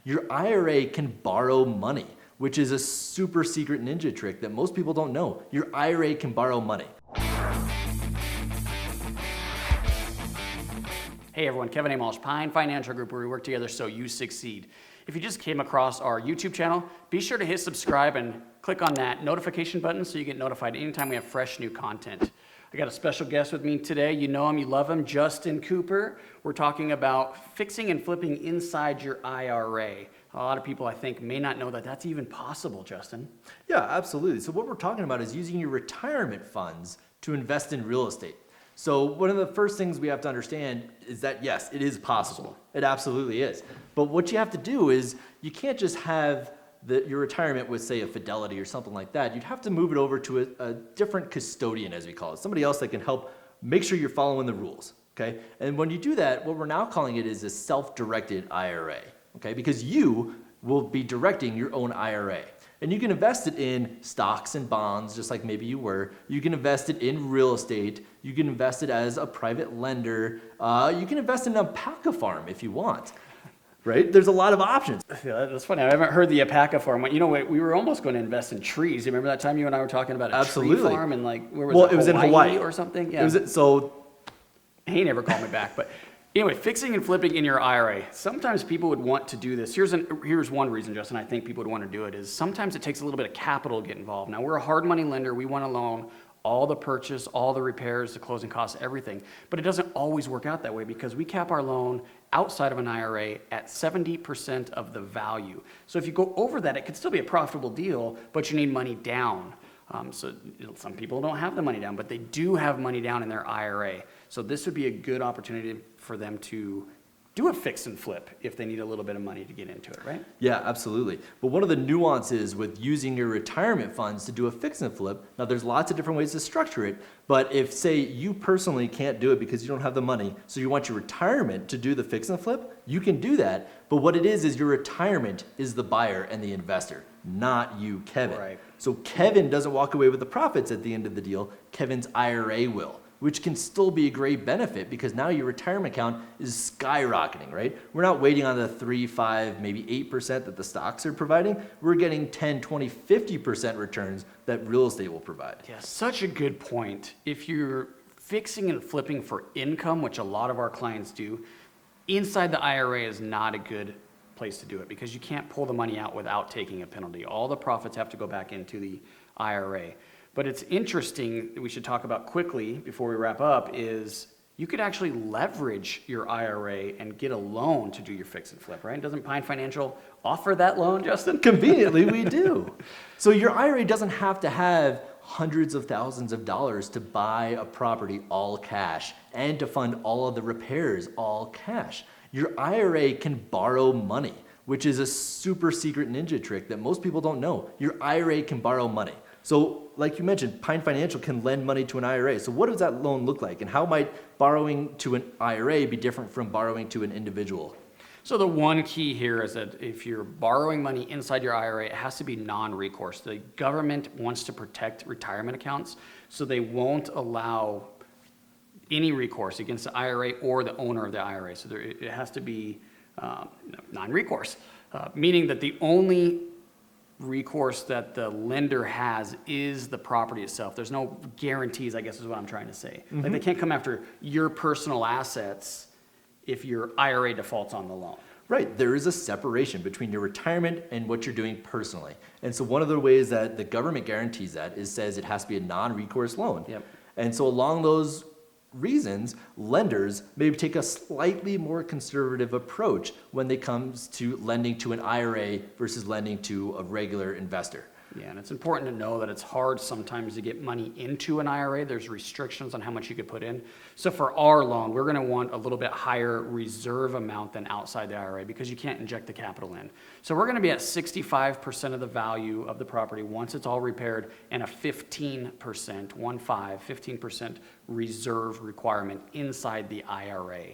Your IRA can borrow money, which is a super secret ninja trick that most people don't know. Your IRA can borrow money. Hey everyone, Kevin Amos, Pine Financial Group, where we work together so you succeed. If you just came across our YouTube channel, be sure to hit subscribe and click on that notification button so you get notified anytime we have fresh new content. I got a special guest with me today. You know him, you love him, Justin Cooper. We're talking about fixing and flipping inside your IRA. A lot of people, I think, may not know that that's even possible, Justin. Yeah, absolutely. So what we're talking about is using your retirement funds to invest in real estate. So one of the first things we have to understand is that, yes, it is possible. It absolutely is. But what you have to do is you can't just have your retirement with, say, a Fidelity or something like that. You'd have to move it over to a different custodian, as we call it, somebody else that can help make sure you're following the rules, okay? And when you do that, what we're now calling it is a self-directed IRA, okay? Because you will be directing your own IRA. And you can invest it in stocks and bonds, just like maybe you were. You can invest it in real estate. You can invest it as a private lender. You can invest in an alpaca farm if you want, right? There's a lot of options. Yeah, that's funny. I haven't heard the alpaca farm. You know, we were almost going to invest in trees. You remember that time you and I were talking about a tree farm and like, where was it? It was in Hawaii or something? Yeah. He never called me back, but anyway, fixing and flipping in your IRA. Sometimes people would want to do this. Here's one reason, Justin, I think people would want to do it is sometimes it takes a little bit of capital to get involved. Now, we're a hard money lender. We want a loan, all the purchase, all the repairs, the closing costs, everything. But it doesn't always work out that way because we cap our loan outside of an IRA at 70% of the value. So if you go over that, it could still be a profitable deal, but you need money down. Some people don't have the money down, but they do have money down in their IRA. So this would be a good opportunity for them to do a fix and flip if they need a little bit of money to get into it, right? Yeah, absolutely. But one of the nuances with using your retirement funds to do a fix and flip, now there's lots of different ways to structure it, but if, say, you personally can't do it because you don't have the money, so you want your retirement to do the fix and flip, you can do that. But what it is your retirement is the buyer and the investor, not you, Kevin. Right. So Kevin doesn't walk away with the profits at the end of the deal. Kevin's IRA will, which can still be a great benefit because now your retirement account is skyrocketing, right? We're not waiting on the 3, 5, maybe 8% that the stocks are providing. We're getting 10, 20, 50% returns that real estate will provide. Yeah, such a good point. If you're fixing and flipping for income, which a lot of our clients do, inside the IRA is not a good place to do it because you can't pull the money out without taking a penalty. All the profits have to go back into the IRA. But it's interesting that we should talk about quickly before we wrap up is you could actually leverage your IRA and get a loan to do your fix and flip, right? Doesn't Pine Financial offer that loan, Justin? Conveniently, we do. So your IRA doesn't have to have hundreds of thousands of dollars to buy a property all cash and to fund all of the repairs all cash. Your IRA can borrow money, which is a super secret ninja trick that most people don't know. Your IRA can borrow money. So like you mentioned, Pine Financial can lend money to an IRA. So what does that loan look like? And how might borrowing to an IRA be different from borrowing to an individual? So the one key here is that if you're borrowing money inside your IRA, it has to be non-recourse. The government wants to protect retirement accounts, so they won't allow any recourse against the IRA or the owner of the IRA. So it has to be non-recourse, meaning that the only recourse that the lender has is the property itself. There's no guarantees, I guess is what I'm trying to say. Mm-hmm. Like they can't come after your personal assets if your IRA defaults on the loan. Right, there is a separation between your retirement and what you're doing personally. And so one of the ways that the government guarantees that is says it has to be a non-recourse loan. Yep. And so along those reasons, lenders maybe take a slightly more conservative approach when it comes to lending to an IRA versus lending to a regular investor. Yeah, and it's important to know that it's hard sometimes to get money into an IRA. There's restrictions on how much you could put in. So for our loan, we're going to want a little bit higher reserve amount than outside the IRA because you can't inject the capital in. So we're going to be at 65% of the value of the property once it's all repaired and a 15% reserve requirement inside the IRA.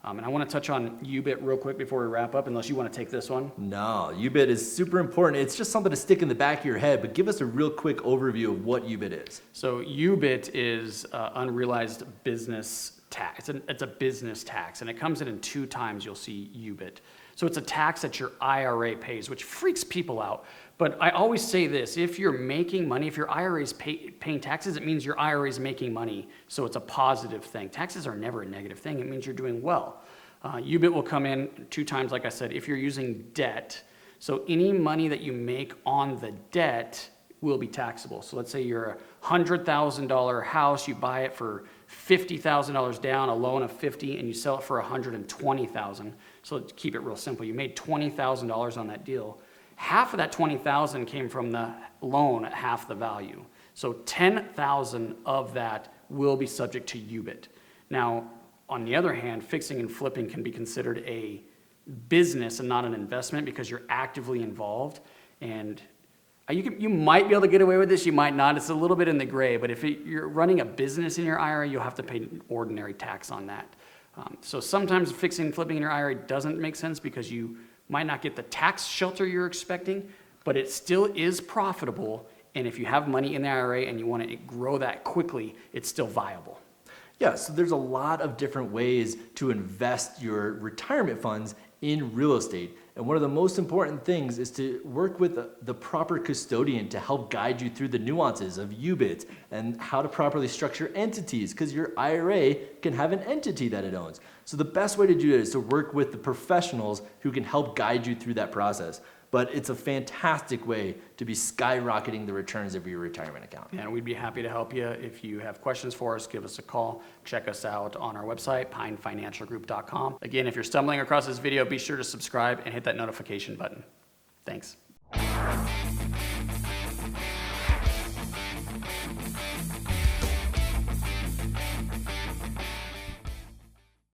And I want to touch on UBIT real quick before we wrap up, unless you want to take this one. No, UBIT is super important. It's just something to stick in the back of your head, but give us a real quick overview of what UBIT is. So UBIT is unrealized business tax. It's a business tax, and it comes in 2 times you'll see UBIT. So it's a tax that your IRA pays, which freaks people out. But I always say this, if you're making money, if your IRA is paying taxes, it means your IRA is making money. So it's a positive thing. Taxes are never a negative thing. It means you're doing well. UBIT will come in 2 times, like I said, if you're using debt. So any money that you make on the debt will be taxable. So let's say you're a $100,000 house, you buy it for $50,000 down, a loan of 50, and you sell it for $120,000. So let's keep it real simple. You made $20,000 on that deal. Half of that $20,000 came from the loan at half the value. So $10,000 of that will be subject to UBIT. Now, on the other hand, fixing and flipping can be considered a business and not an investment because you're actively involved. And you might be able to get away with this, you might not. It's a little bit in the gray, but if you're running a business in your IRA, you'll have to pay ordinary tax on that. So sometimes fixing and flipping in your IRA doesn't make sense because you might not get the tax shelter you're expecting, but it still is profitable. And if you have money in the IRA and you want to grow that quickly, it's still viable. Yeah, so there's a lot of different ways to invest your retirement funds in real estate. And one of the most important things is to work with the proper custodian to help guide you through the nuances of UBIT and how to properly structure entities, because your IRA can have an entity that it owns. So the best way to do it is to work with the professionals who can help guide you through that process. But it's a fantastic way to be skyrocketing the returns of your retirement account. And we'd be happy to help you. If you have questions for us, give us a call. Check us out on our website, pinefinancialgroup.com. Again, if you're stumbling across this video, be sure to subscribe and hit that notification button. Thanks.